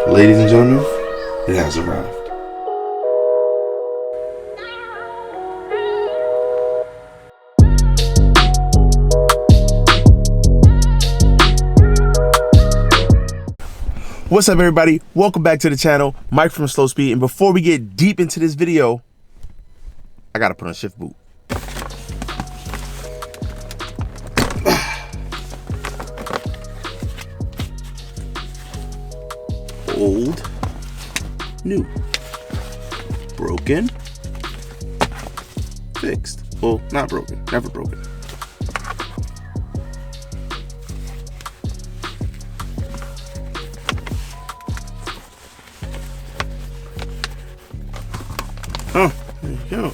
Ladies and gentlemen, it has arrived. What's up, everybody? Welcome back to the channel, Mike from Slow Speed. And before we get deep into this video, I gotta put on Shiftboot. Old, new, broken, fixed. Well, not broken, never broken. Oh, there you go.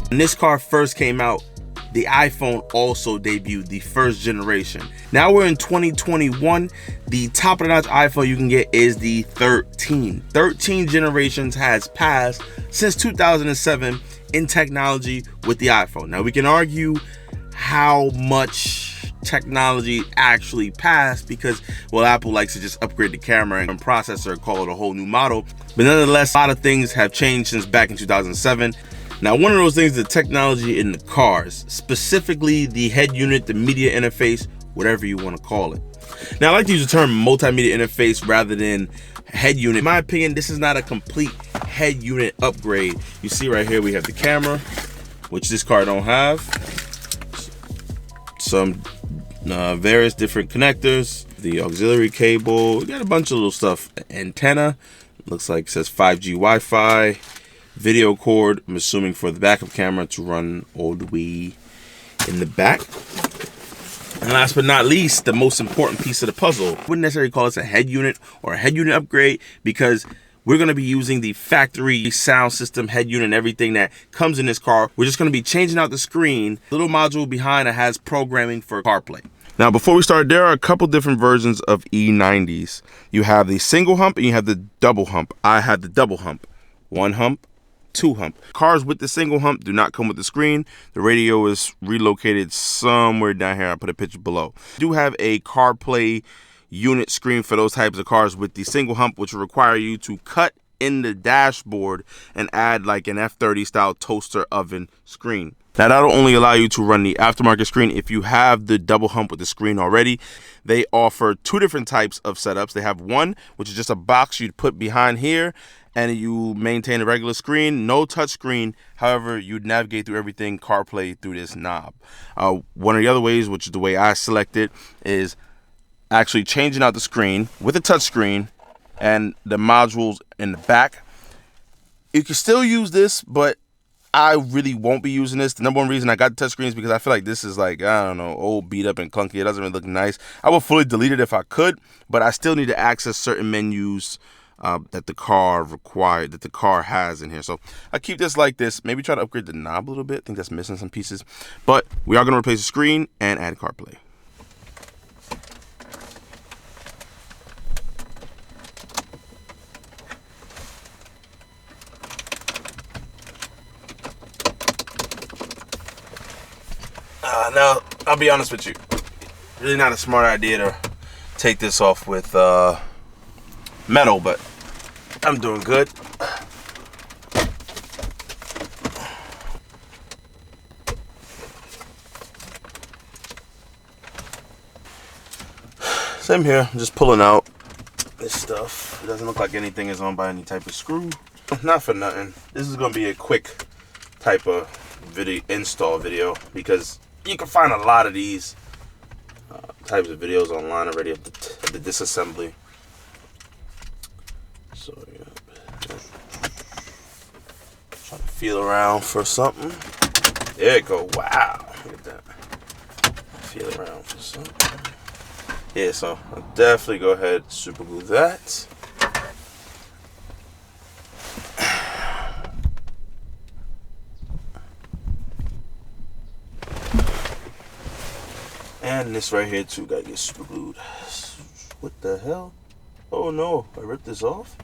When this car first came out, the iPhone also debuted, the first generation. Now we're in 2021. The top of the notch iPhone you can get is the 13. 13 generations has passed since 2007 in technology with the iPhone. Now we can argue how much technology actually passed because, well, Apple likes to just upgrade the camera and processor, call it a whole new model. But nonetheless, a lot of things have changed since back in 2007. Now, one of those things is the technology in the cars, specifically the head unit, the media interface, whatever you want to call it. Now, I like to use the term multimedia interface rather than head unit. In my opinion, this is not a complete head unit upgrade. You see right here, we have the camera, which this car don't have. Some various different connectors, the auxiliary cable. We got a bunch of little stuff. Antenna, looks like it says 5G Wi-Fi. Video cord, I'm assuming for the backup camera to run all the way in the back. And last but not least, the most important piece of the puzzle. I wouldn't necessarily call this a head unit or a head unit upgrade because we're going to be using the factory sound system, head unit, and everything that comes in this car. We're just going to be changing out the screen. Little module behind that has programming for CarPlay. Now, before we start, there are a couple different versions of E90s. You have the single hump and you have the double hump. I have the double hump. One hump, two hump. Cars with the single hump do not come with the screen. The radio is relocated somewhere down here. I'll put a picture below. We do have a CarPlay unit screen for those types of cars with the single hump, which will require you to cut in the dashboard and add like an F30 style toaster oven screen. Now, that'll only allow you to run the aftermarket screen if you have the double hump with the screen already. They offer two different types of setups. They have one, which is just a box you'd put behind here, and you maintain a regular screen, no touch screen. However, you'd navigate through everything CarPlay through this knob. One of the other ways, which is the way I selected, is actually changing out the screen with a touch screen and the modules in the back. You can still use this, but I really won't be using this. The number one reason I got the touch screen is because I feel like this is like, I don't know, old, beat up and clunky. It doesn't really look nice. I would fully delete it if I could, but I still need to access certain menus that the car required, that the car has in here. So I keep this like this. Maybe try to upgrade the knob a little bit. I think that's missing some pieces. But we are going to replace the screen and add CarPlay. Now, I'll be honest with you. Really not a smart idea to take this off with metal, but I'm doing good. Same here, I'm just pulling out this stuff. It doesn't look like anything is on by any type of screw. Not for nothing. This is gonna be a quick type of video install video because you can find a lot of these types of videos online already of the disassembly. So yeah, try to feel around for something. There it go. Wow, look at that. Feel around for something. Yeah, so I'll definitely go ahead and super glue that. And this right here too gotta get super glued. What the hell? Oh no, I ripped this off?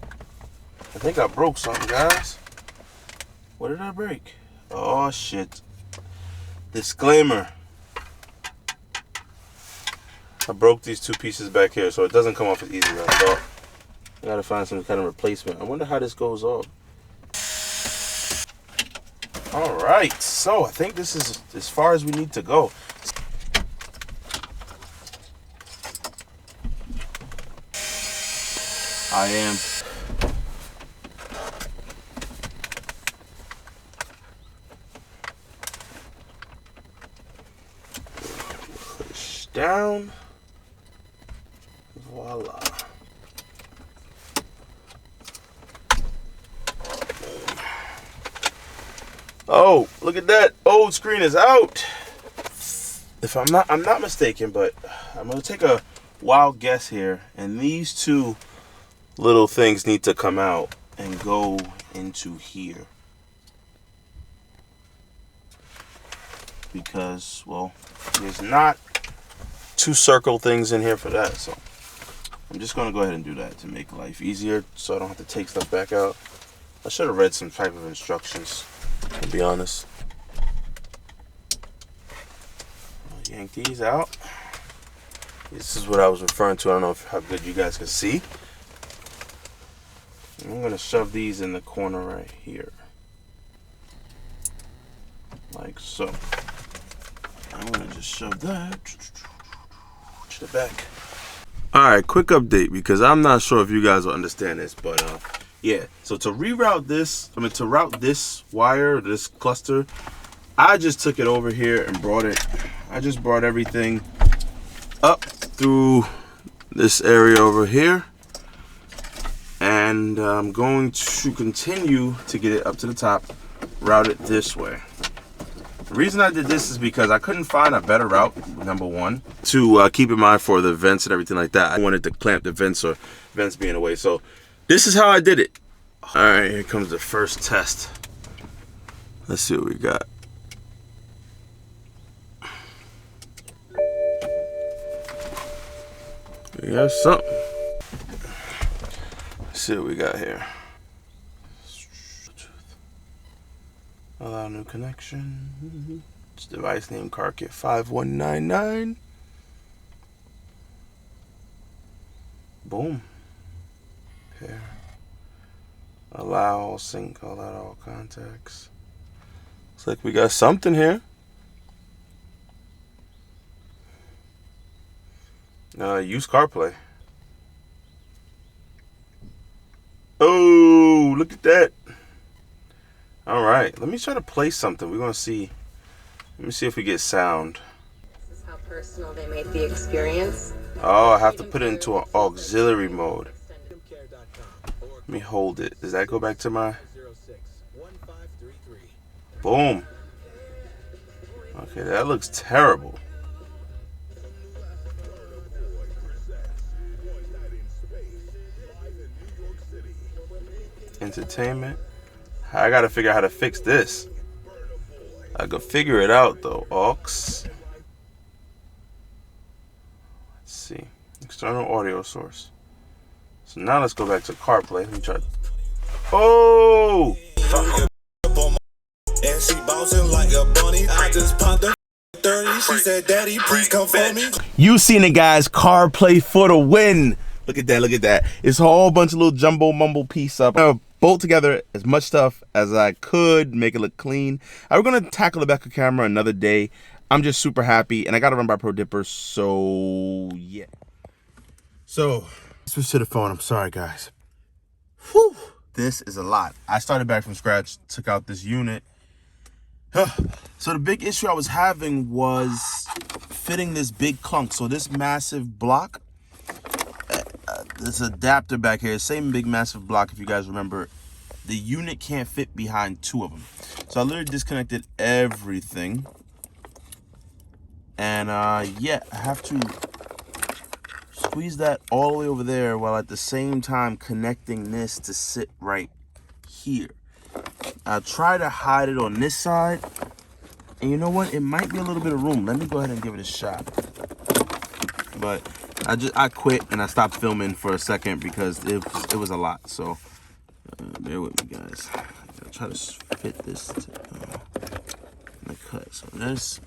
I think I broke something, guys. What did I break? Oh shit. Disclaimer. I broke these two pieces back here, so it doesn't come off as easy as I thought. I gotta find some kind of replacement. I wonder how this goes off. Alright, so I think this is as far as we need to go. I am. Push down. Voila. Oh, look at that. Old screen is out. If I'm not mistaken, but I'm gonna take a wild guess here, and these two little things need to come out and go into here. Because, well, there's not two circle things in here for that, so I'm just gonna go ahead and do that to make life easier so I don't have to take stuff back out. I should have read some type of instructions, to be honest. I'll yank these out. This is what I was referring to. I don't know how good you guys can see. I'm gonna shove these in the corner right here. Like so. I'm gonna just shove that to the back. Alright, quick update because I'm not sure if you guys will understand this, but yeah. So to reroute this, to route this wire, this cluster, I just took it over here and brought it. I just brought everything up through this area over here. And I'm going to continue to get it up to the top, route it this way. The reason I did this is because I couldn't find a better route, number one, to keep in mind for the vents and everything like that. I wanted to clamp the vents or vents being away. So this is how I did it. All right, here comes the first test. Let's see what we got. We got something. Let's see what we got here. Allow new connection. It's device name CarKit 5199. Boom. Pair. Allow all sync, allow all contacts. Looks like we got something here. Use CarPlay. Oh, look at that. All right, let me try to play something. We're gonna see. Let me see if we get sound. This is how personal they made the experience. Oh, I have to put it into an auxiliary mode. Let me hold it. Does that go back to my? Boom. Okay, that looks terrible. Entertainment. I gotta figure out how to fix this. I could figure it out though. Aux. Let's see. External audio source. So now let's go back to CarPlay. Let me try. Oh! And she bouncing like a bunny. I just popped the 30. She said, "Daddy, please come for me." You seen it, guys. CarPlay for the win. Look at that. Look at that. It's a whole bunch of little jumbo mumble piece up. I'm gonna bolt together as much stuff as I could, make it look clean. We're gonna tackle the back of camera another day. I'm just super happy, and I gotta run by Pro Dipper. So yeah. So switch to the phone. I'm sorry, guys. Whew. This is a lot. I started back from scratch. Took out this unit. So the big issue I was having was fitting this big clunk. So this massive block. This adapter back here, same big massive block, if you guys remember, the unit can't fit behind two of them. So I literally disconnected everything And yeah, I have to squeeze that all the way over there while at the same time connecting this to sit right here. I'll try to hide it on this side. And you know what? It might be a little bit of room. Let me go ahead and give it a shot. But I quit and I stopped filming for a second because it was a lot. So bear with me, guys. I'll try to fit this to the cut. So this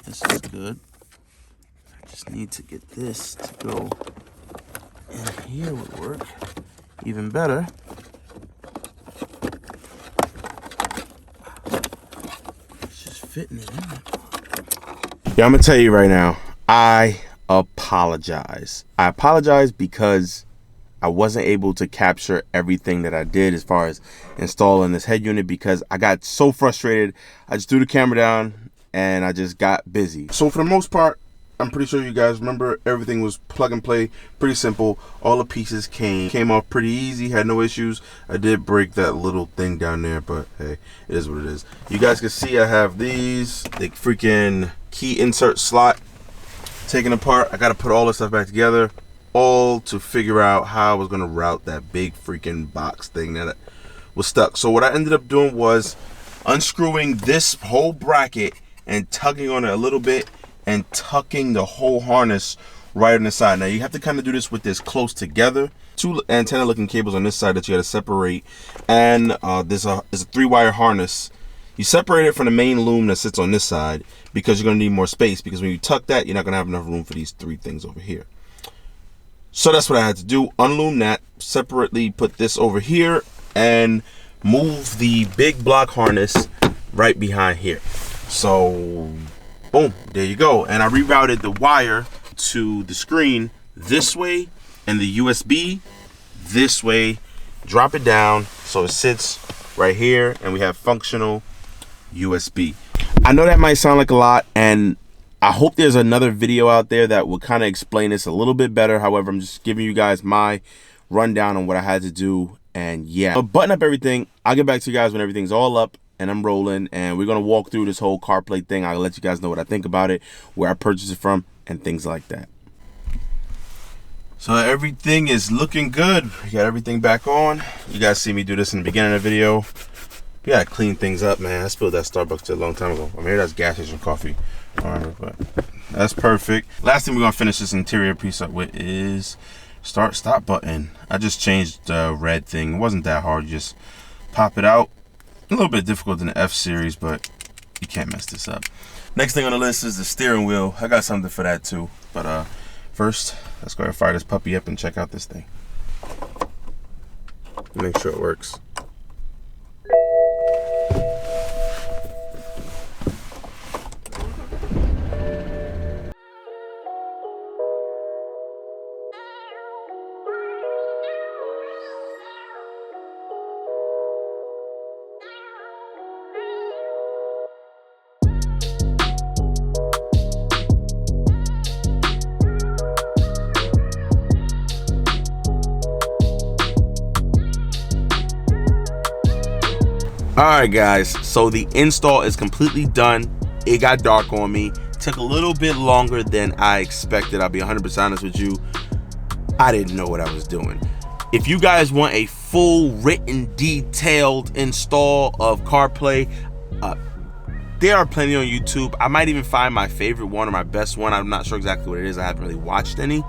is good. I just need to get this to go in here would work even better. It's just fitting it in. Yeah, I'm gonna tell you right now, I apologize. I apologize because I wasn't able to capture everything that I did as far as installing this head unit because I got so frustrated. I just threw the camera down and I just got busy. So for the most part, I'm pretty sure you guys remember everything was plug and play, pretty simple. All the pieces came off pretty easy, had no issues. I did break that little thing down there, but hey, it is what it is. You guys can see I have these, the freaking key insert slot taken apart. I gotta put all this stuff back together, all to figure out how I was gonna route that big freaking box thing that was stuck. So what I ended up doing was unscrewing this whole bracket and tugging on it a little bit and tucking the whole harness right on the side. Now you have to kind of do this with this close together. Two antenna looking cables on this side that you got to separate, and there's a 3-wire harness. You separate it from the main loom that sits on this side because you're going to need more space, because when you tuck that, you're not going to have enough room for these 3 things over here. So that's what I had to do. Unloom that, separately put this over here, and move the big block harness right behind here. So boom, there you go. And I rerouted the wire to the screen this way and the USB this way. Drop it down so it sits right here and we have functional USB. I know that might sound like a lot, and I hope there's another video out there that will kind of explain this a little bit better. However, I'm just giving you guys my rundown on what I had to do. And yeah, but button up everything. I'll get back to you guys when everything's all up and I'm rolling, and we're gonna walk through this whole CarPlay thing. I'll let you guys know what I think about it, where I purchased it from, and things like that. So everything is looking good. We got everything back on. You guys see me do this in the beginning of the video. We gotta clean things up, man. I spilled that Starbucks a long time ago. I mean, that's gas station coffee. Alright, but that's perfect. Last thing we're gonna finish this interior piece up with is start stop button. I just changed the red thing. It wasn't that hard. You just pop it out. A little bit difficult in the F series, but you can't mess this up. Next thing on the list is the steering wheel. I got something for that too. But first, let's go ahead and fire this puppy up and check out this thing. Make sure it works. Alright guys, so the install is completely done. It got dark on me. Took a little bit longer than I expected. I'll be 100% honest with you. I didn't know what I was doing. If you guys want a full written detailed install of CarPlay, there are plenty on YouTube. I might even find my favorite one or my best one. I'm not sure exactly what it is. I haven't really watched any.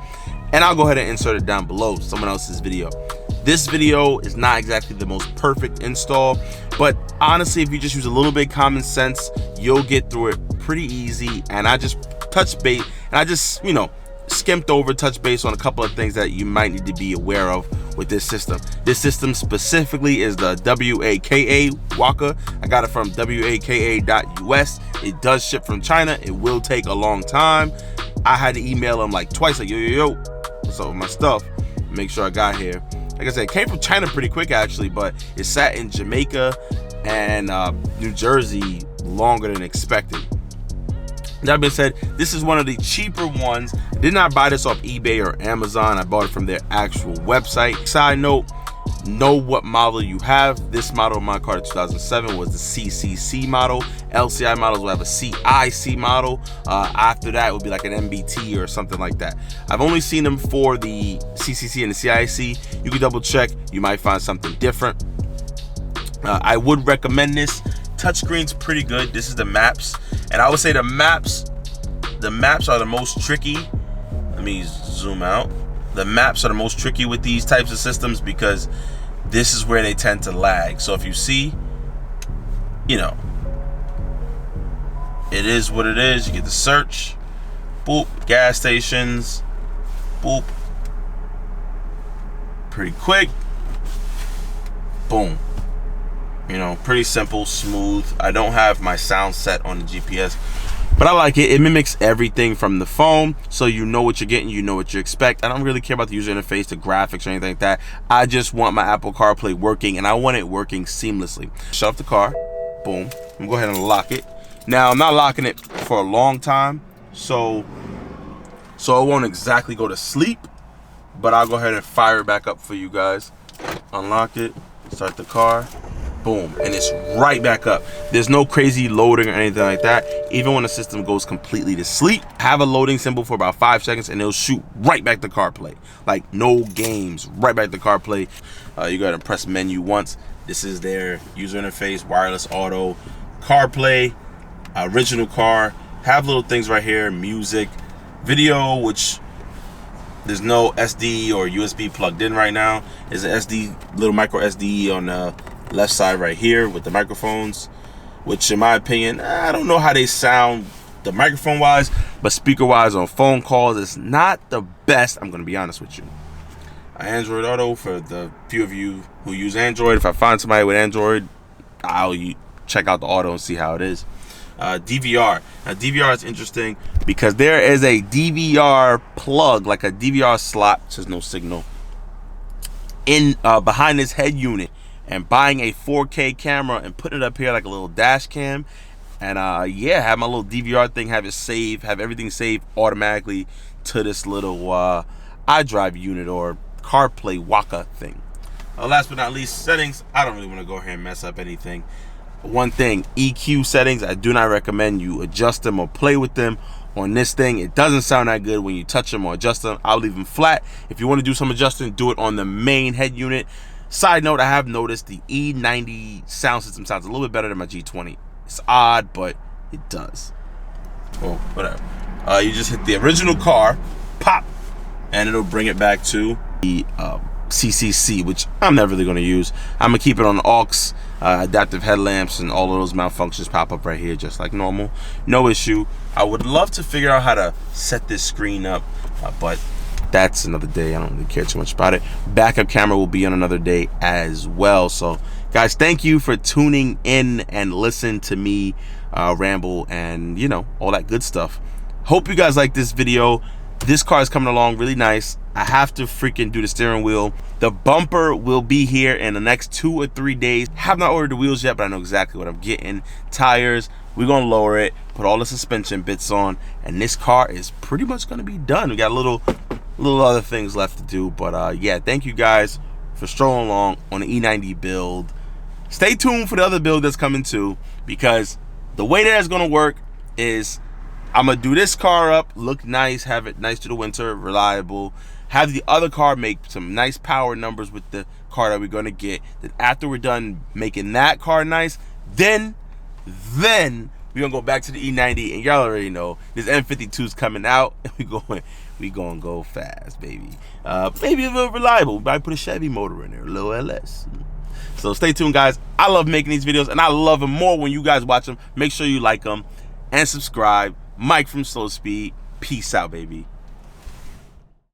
And I'll go ahead and insert it down below, someone else's video. This video is not exactly the most perfect install, but honestly, if you just use a little bit of common sense, you'll get through it pretty easy. And I just touched base, and I just, you know, skimped over, touch base on a couple of things that you might need to be aware of with this system. This system specifically is the WAKA Waka. I got it from waka.us. It does ship from China. It will take a long time. I had to email them like twice, like, yo, what's up with my stuff? Make sure I got here. Like I said, it came from China pretty quick actually, but it sat in Jamaica and New Jersey longer than expected. That being said, this is one of the cheaper ones. I did not buy this off eBay or Amazon. I bought it from their actual website. Side note, know what model you have. This model of my car, 2007, was the CCC model. LCI models will have a CIC model. After that, it would be like an MBT or something like that. I've only seen them for the CCC and the CIC. You can double check. You might find something different. I would recommend this. Touchscreen's pretty good. This is the maps, and I would say the maps are the most tricky. Let me zoom out. The maps are the most tricky with these types of systems because this is where they tend to lag. So if you see, you know, it is what it is. You get the search, boop, gas stations, boop, pretty quick, boom. You know, pretty simple, smooth. I don't have my sound set on the GPS, but I like it. It mimics everything from the phone, so you know what you're getting, you know what you expect. I don't really care about the user interface, the graphics, or anything like that. I just want my Apple CarPlay working, and I want it working seamlessly. Shut off the car, boom. I'm gonna go ahead and lock it. Now, I'm not locking it for a long time, so it won't exactly go to sleep, but I'll go ahead and fire it back up for you guys. Unlock it, start the car. Boom, and it's right back up. There's no crazy loading or anything like that. Even when the system goes completely to sleep, have a loading symbol for about 5 seconds and it'll shoot right back to CarPlay. Like no games, right back to CarPlay. You gotta press menu once. This is their user interface, wireless auto, CarPlay, original car. Have little things right here, music, video, which there's no SD or USB plugged in right now. There's an SD, little micro SD on the left side right here with the microphones, which in my opinion, I don't know how they sound the microphone wise, but speaker wise on phone calls, it's not the best. I'm gonna be honest with you. Android Auto, for the few of you who use Android, if I find somebody with Android, I'll check out the auto and see how it is. DVR. Now DVR is interesting because there is a DVR plug, like a DVR slot, which has no signal, in behind this head unit. And buying a 4K camera and putting it up here like a little dash cam, and yeah, have my little DVR thing, have it save, have everything saved automatically to this little iDrive unit or CarPlay Waka thing. Last but not least, settings. I don't really want to go here and mess up anything. One thing, EQ settings, I do not recommend you adjust them or play with them on this thing. It doesn't sound that good when you touch them or adjust them. I'll leave them flat. If you want to do some adjusting, do it on the main head unit. Side note, I have noticed the E90 sound system sounds a little bit better than my G20. It's odd, but it does. Well, whatever. You just hit the original car, pop, and it'll bring it back to the CCC, which I'm never really going to use. I'm going to keep it on aux, adaptive headlamps, and all of those malfunctions pop up right here just like normal. No issue. I would love to figure out how to set this screen up, but that's another day. I don't really care too much about it. Backup camera will be on another day as well. So guys, thank you for tuning in and listen to me ramble and, you know, all that good stuff. Hope you guys like this video. This car is coming along really nice. I have to freaking do the steering wheel. The bumper will be here in the next 2 or 3 days. Have not ordered the wheels yet, but I know exactly what I'm getting. Tires, we're gonna lower it, put all the suspension bits on, and this car is pretty much gonna be done. We got a little other things left to do, but yeah, thank you guys for strolling along on the E90 build. Stay tuned for the other build that's coming too, because the way that it's gonna work is I'm gonna do this car up, look nice, have it nice to the winter, reliable, have the other car make some nice power numbers with the car that we're gonna get. Then after we're done making that car nice, then we're gonna go back to the E90, and y'all already know this M52's coming out, and we gonna go fast, baby. Maybe a little reliable. We might put a Chevy motor in there, a little LS. So stay tuned, guys. I love making these videos, and I love them more when you guys watch them. Make sure you like them and subscribe. Mike from Slow Speed. Peace out, baby.